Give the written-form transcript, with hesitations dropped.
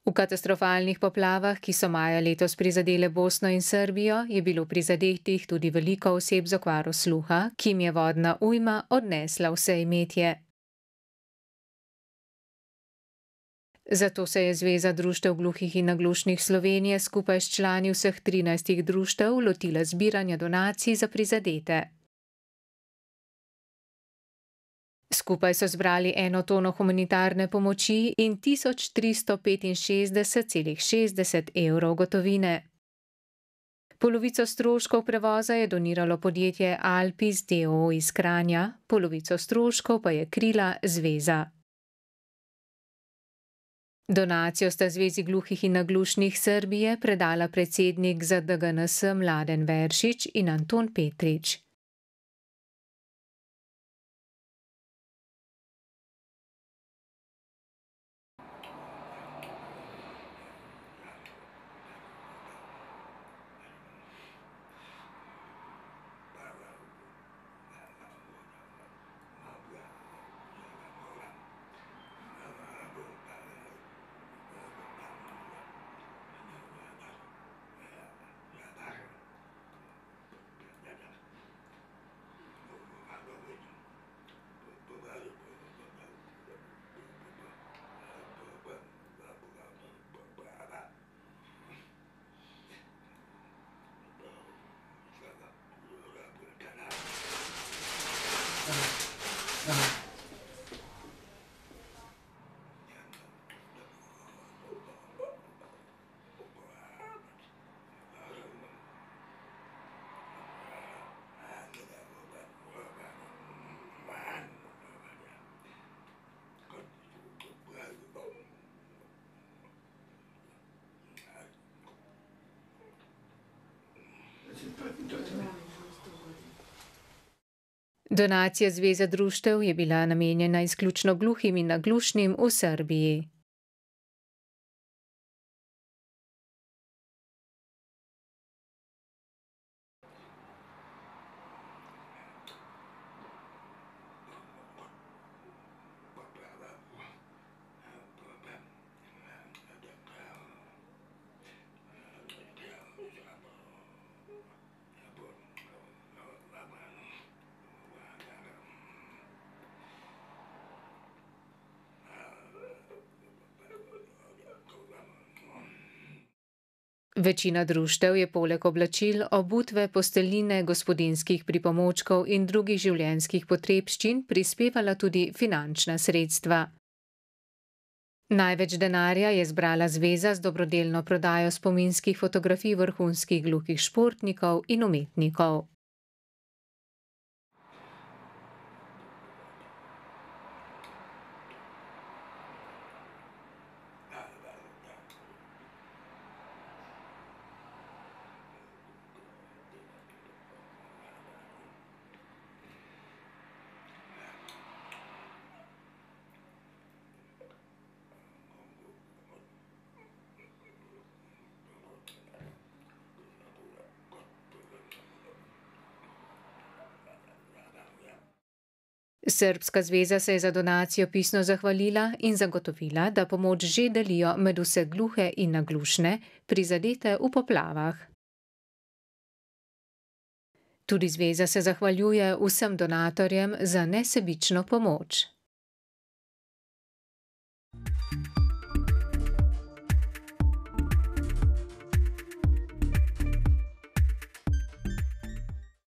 V katastrofalnih poplavah, ki so maja letos prizadele Bosno in Srbijo, je bilo prizadetih tudi veliko oseb z okvaro sluha, ki jim je vodna ujma odnesla vse imetje. Zato se je Zveza društev gluhih in naglušnih Slovenije skupaj s člani vseh 13 društev lotila zbiranja donacij za prizadete. Skupaj so zbrali 1 tono humanitarne pomoči in 1365,60 evrov gotovine. Polovico stroškov prevoza je doniralo podjetje Alpis d.o.o. iz Kranja, polovico stroškov pa je krila Zveza. Donacijo sta Zvezi gluhih in naglušnih Srbije predala predsednik ZDGNS Mladen Veršič in Anton Petrič. Donacija Zveze društev je bila namenjena izključno gluhim in naglušnim v Srbiji. Večina društev je poleg oblačil, obutve, posteljnine, gospodinjskih pripomočkov in drugih življenjskih potrebščin prispevala tudi finančna sredstva. Največ denarja je zbrala Zveza z dobrodelno prodajo spominskih fotografij vrhunskih gluhih športnikov in umetnikov. Srbska zveza se je za donacijo pisno zahvalila in zagotovila, da pomoč že delijo med vse gluhe in naglušne, prizadete v poplavah. Tudi zveza se zahvaljuje vsem donatorjem za nesebično pomoč.